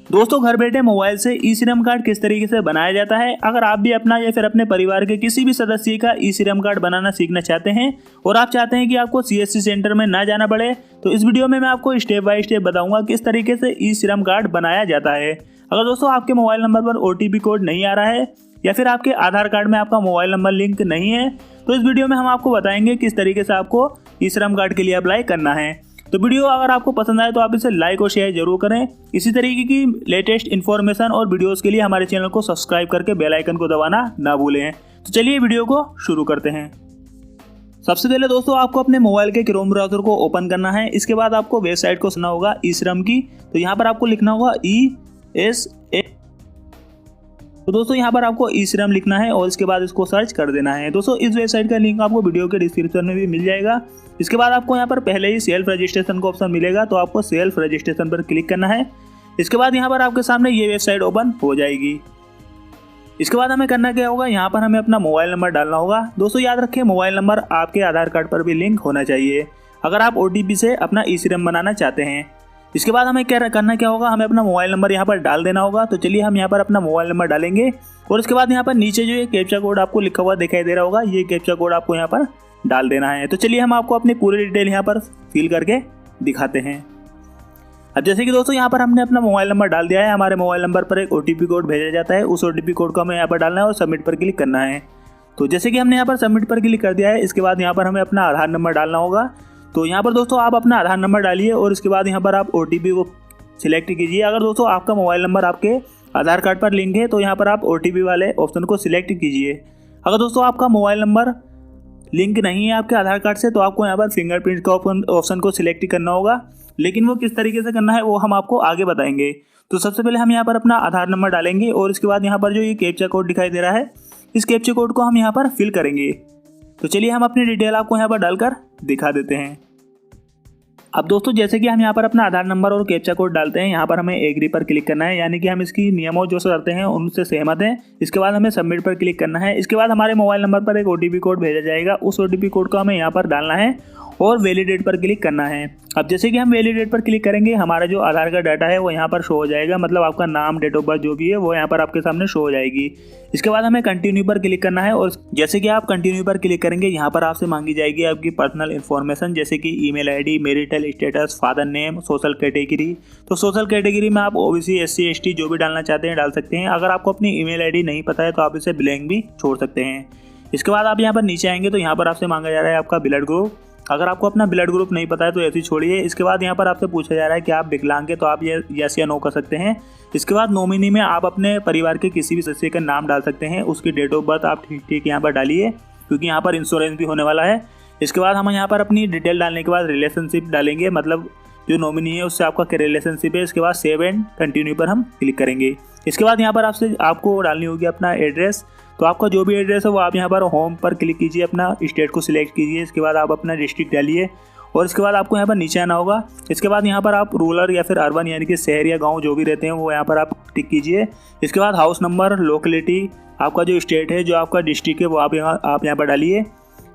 दोस्तों घर बैठे मोबाइल से ई श्रम कार्ड किस तरीके से बनाया जाता है, अगर आप भी अपना या फिर अपने परिवार के किसी भी सदस्य का ई श्रम कार्ड बनाना सीखना चाहते हैं और आप चाहते हैं कि आपको सीएससी सेंटर में ना जाना पड़े, तो इस वीडियो में मैं आपको स्टेप बाय स्टेप बताऊंगा किस तरीके से ई श्रम कार्ड बनाया जाता है। अगर दोस्तों आपके मोबाइल नंबर पर OTP कोड नहीं आ रहा है या फिर आपके आधार कार्ड में आपका मोबाइल नंबर लिंक नहीं है, तो इस वीडियो में हम आपको बताएंगे किस तरीके से आपको ई श्रम कार्ड के लिए अप्लाई करना है। तो वीडियो अगर आपको पसंद आए तो आप इसे लाइक और शेयर जरूर करें। इसी तरीके की लेटेस्ट इन्फॉर्मेशन और वीडियोस के लिए हमारे चैनल को सब्सक्राइब करके बेल आइकन को दबाना ना भूलें। तो चलिए वीडियो को शुरू करते हैं। सबसे पहले दोस्तों आपको अपने मोबाइल के क्रोम ब्राउजर को ओपन करना है। इसके बाद आपको वेबसाइट को सुनना होगा ई श्रम की, तो यहाँ पर आपको लिखना होगा ESA। तो दोस्तों यहाँ पर आपको ई श्रम लिखना है और इसके बाद इसको सर्च कर देना है। दोस्तों इस वेबसाइट का लिंक आपको वीडियो के डिस्क्रिप्शन में भी मिल जाएगा। इसके बाद आपको यहाँ पर पहले ही सेल्फ रजिस्ट्रेशन का ऑप्शन मिलेगा, तो आपको सेल्फ रजिस्ट्रेशन पर क्लिक करना है। इसके बाद यहाँ पर आपके सामने ये वेबसाइट ओपन हो जाएगी। इसके बाद हमें करना क्या होगा, यहाँ पर हमें अपना मोबाइल नंबर डालना होगा। दोस्तों याद रखिए मोबाइल नंबर आपके आधार कार्ड पर भी लिंक होना चाहिए अगर आप OTP से अपना ई श्रम बनाना चाहते हैं। इसके बाद हमें करना क्या होगा, हमें अपना मोबाइल नंबर यहाँ पर डाल देना होगा। तो चलिए हम यहाँ पर अपना मोबाइल नंबर डालेंगे और इसके बाद यहाँ पर नीचे जो ये कैप्चा कोड आपको लिखा हुआ दिखाई दे रहा होगा, ये कैप्चा कोड आपको यहाँ पर डाल देना है। तो चलिए हम आपको अपनी पूरी डिटेल यहाँ पर फिल करके दिखाते हैं। अब जैसे कि दोस्तों यहाँ पर हमने अपना मोबाइल नंबर डाल दिया है, हमारे मोबाइल नंबर पर एक OTP कोड भेजा जाता है। उस OTP कोड को हमें यहाँ पर डालना है और सबमिट पर क्लिक करना है। तो जैसे कि हमने यहाँ पर सबमिट पर क्लिक कर दिया है, इसके बाद यहाँ पर हमें अपना आधार नंबर डालना होगा। तो यहाँ पर दोस्तों आप अपना आधार नंबर डालिए और इसके बाद यहाँ पर आप OTP को सिलेक्ट कीजिए। अगर दोस्तों आपका मोबाइल नंबर आपके आधार कार्ड पर लिंक है तो यहाँ पर आप OTP वाले ऑप्शन को सिलेक्ट कीजिए। अगर दोस्तों आपका मोबाइल नंबर लिंक नहीं है आपके आधार कार्ड से तो आपको यहाँ पर फिंगरप्रिंट का ऑप्शन को सिलेक्ट करना होगा, लेकिन वो किस तरीके से करना है वो हम आपको आगे बताएंगे। तो सबसे पहले हम यहाँ पर अपना आधार नंबर डालेंगे और इसके बाद यहाँ पर जो ये कैप्चा कोड दिखाई दे रहा है, इस कैप्चा कोड को हम यहाँ पर फिल करेंगे। तो चलिए हम अपनी डिटेल आपको यहाँ पर डालकर दिखा देते हैं। अब दोस्तों जैसे कि हम यहाँ पर अपना आधार नंबर और कैप्चा कोड डालते हैं, यहाँ पर हमें एग्री पर क्लिक करना है, यानी कि हम इसकी नियमों जो शर्तें हैं उनसे सहमत हैं। इसके बाद हमें सबमिट पर क्लिक करना है। इसके बाद हमारे मोबाइल नंबर पर एक OTP कोड भेजा जाएगा, उस OTP कोड को हमें यहाँ पर डालना है और वैलिडेट पर क्लिक करना है। अब जैसे कि हम वैलिडेट पर क्लिक करेंगे, हमारा जो आधार का डाटा है वो यहाँ पर शो हो जाएगा, मतलब आपका नाम, डेट ऑफ बर्थ जो भी है वो यहाँ पर आपके सामने शो हो जाएगी। इसके बाद हमें कंटिन्यू पर क्लिक करना है और जैसे कि आप कंटिन्यू पर क्लिक करेंगे यहाँ पर आपसे मांगी जाएगी आपकी पर्सनल इन्फॉर्मेशन, जैसे कि email ID, marital status, father name, social category. तो सोशल कैटेगरी में आप OBC, SC, ST जो भी डालना चाहते हैं डाल सकते हैं। अगर आपको अपनी ईमेल ID नहीं पता है तो आप इसे ब्लैंक भी छोड़ सकते हैं। इसके बाद आप यहाँ पर नीचे आएंगे तो यहाँ पर आपसे मांगा जा रहा है आपका ब्लड ग्रुप। अगर आपको अपना ब्लड ग्रुप नहीं पता है तो ऐसे ही छोड़िए। इसके बाद यहाँ पर आपसे पूछा जा रहा है कि आप विकलांग हैं, तो आप ये यस या नो कर सकते हैं। इसके बाद नॉमिनी में आप अपने परिवार के किसी भी सदस्य का नाम डाल सकते हैं, उसकी डेट ऑफ बर्थ आप ठीक यहाँ पर डालिए क्योंकि यहाँ पर इंश्योरेंस भी होने वाला है। इसके बाद हम यहाँ पर अपनी डिटेल डालने के बाद रिलेशनशिप डालेंगे, मतलब जो नॉमिनी है उससे आपका क्या रिलेशनशिप है। इसके बाद सेव एंड कंटिन्यू पर हम क्लिक करेंगे। इसके बाद यहाँ पर आपको डालनी होगी अपना एड्रेस। तो आपका जो भी एड्रेस है वो आप यहाँ पर होम पर क्लिक कीजिए, अपना स्टेट को सिलेक्ट कीजिए। इसके बाद आप अपना डिस्ट्रिक्ट डालिए और इसके बाद आपको यहाँ पर नीचे आना होगा। इसके बाद यहाँ पर आप रूरल या फिर अर्बन यानी कि शहर या गांव जो भी रहते हैं वो यहाँ पर आप टिक कीजिए। इसके बाद हाउस नंबर, लोकेलिटी, आपका जो स्टेट है, जो आपका डिस्ट्रिक्ट है वो आप यहाँ पर डालिए।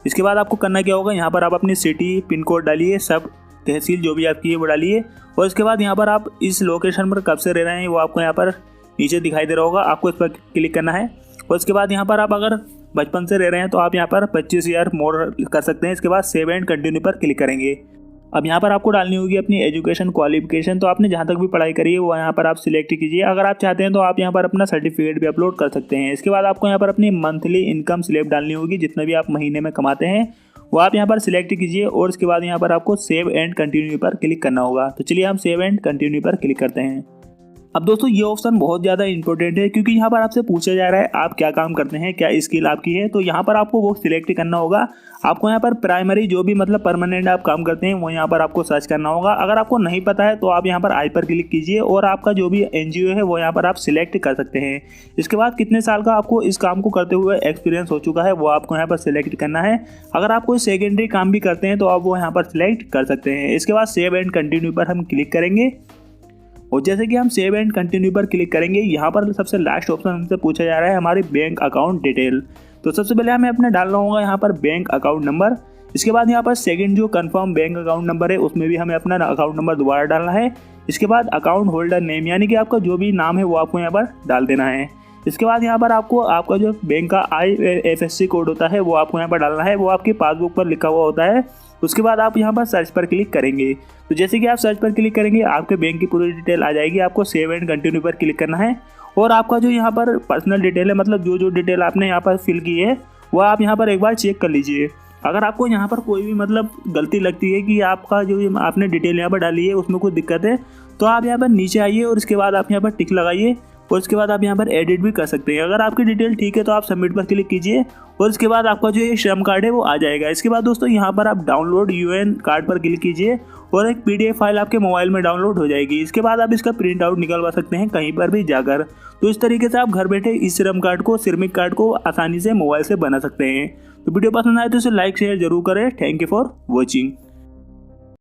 इसके बाद आपको करना क्या होगा, यहाँ पर आप अपनी सिटी, पिन कोड डालिए, सब तहसील जो भी आपकी है वो डालिए और इसके बाद यहाँ पर आप इस लोकेशन पर कब से रह रहे हैं वो आपको यहाँ पर नीचे दिखाई दे रहा होगा, आपको इस पर क्लिक करना है। और इसके बाद यहाँ पर आप अगर बचपन से रह रहे हैं तो आप यहाँ पर 25 ईयर मोर कर सकते हैं। इसके बाद सेव एंड कंटिन्यू पर क्लिक करेंगे। अब यहाँ पर आपको डालनी होगी अपनी एजुकेशन क्वालिफिकेशन, तो आपने जहाँ तक भी पढ़ाई करी है वो यहाँ पर आप सिलेक्ट कीजिए। अगर आप चाहते हैं तो आप यहाँ पर अपना सर्टिफिकेट भी अपलोड कर सकते हैं। इसके बाद आपको यहाँ पर अपनी मंथली इनकम स्लिप डालनी होगी, जितना भी आप महीने में कमाते हैं वो आप यहाँ पर सिलेक्ट कीजिए और इसके बाद यहाँ पर आपको सेव एंड कंटिन्यू पर क्लिक करना होगा। तो चलिए हम सेव एंड कंटिन्यू पर क्लिक करते हैं। अब दोस्तों ये ऑप्शन बहुत ज़्यादा इंपॉर्टेंट है क्योंकि यहाँ पर आपसे पूछा जा रहा है आप क्या काम करते हैं, क्या स्किल आपकी है। तो यहाँ पर आपको वो सिलेक्ट करना होगा। आपको यहाँ पर प्राइमरी जो भी मतलब परमानेंट आप काम करते हैं वो यहाँ पर आपको सर्च करना होगा। अगर आपको नहीं पता है तो आप यहाँ पर आई पर क्लिक कीजिए और आपका जो भी NGO है वो यहाँ पर आप सिलेक्ट कर सकते हैं। इसके बाद कितने साल का आपको इस काम को करते हुए एक्सपीरियंस हो चुका है वो आपको यहाँ पर सिलेक्ट करना है। अगर आप कोई सेकेंडरी काम भी करते हैं तो आप वो यहाँ पर सिलेक्ट कर सकते हैं। इसके बाद सेव एंड कंटिन्यू पर हम क्लिक करेंगे और जैसे कि हम सेव एंड कंटिन्यू पर क्लिक करेंगे, यहाँ पर सबसे लास्ट ऑप्शन हमसे पूछा जा रहा है हमारी बैंक अकाउंट डिटेल। तो सबसे पहले हमें अपने डालना होगा यहाँ पर बैंक अकाउंट नंबर। इसके बाद यहाँ पर सेकंड जो कंफर्म बैंक अकाउंट नंबर है उसमें भी हमें अपना अकाउंट नंबर दोबारा डालना है। इसके बाद अकाउंट होल्डर नेम यानी कि आपका जो भी नाम है वो आपको यहाँ पर डाल देना है। इसके बाद यहाँ पर आपको आपका जो बैंक का IFSC कोड होता है वो आपको यहाँ पर डालना है, वो आपकी पासबुक पर लिखा हुआ होता है। उसके बाद आप यहाँ पर सर्च पर क्लिक करेंगे। तो जैसे कि आप सर्च पर क्लिक करेंगे आपके बैंक की पूरी डिटेल आ जाएगी। आपको सेव एंड कंटिन्यू पर क्लिक करना है और आपका जो यहाँ पर पर्सनल डिटेल है, मतलब जो डिटेल आपने यहाँ पर फिल की है वो आप यहाँ पर एक बार चेक कर लीजिए। अगर आपको यहाँ पर कोई भी मतलब गलती लगती है कि आपका जो आपने डिटेल यहाँ पर डाली है उसमें कोई दिक्कत है, तो आप यहाँ पर नीचे आइए और इसके बाद आप यहाँ पर टिक लगाइए और उसके बाद आप यहाँ पर एडिट भी कर सकते हैं। अगर आपकी डिटेल ठीक है तो आप सबमिट पर क्लिक कीजिए और इसके बाद आपका जो ये श्रम कार्ड है वो आ जाएगा। इसके बाद दोस्तों यहाँ पर आप डाउनलोड UN कार्ड पर क्लिक कीजिए और एक PDF फाइल आपके मोबाइल में डाउनलोड हो जाएगी। इसके बाद आप इसका प्रिंट आउट निकलवा सकते हैं कहीं पर भी जाकर। तो इस तरीके से आप घर बैठे इस श्रम कार्ड को, श्रमिक कार्ड को आसानी से मोबाइल से बना सकते हैं। तो वीडियो पसंद आए तो इसे लाइक शेयर जरूर करें। Thank you for watching.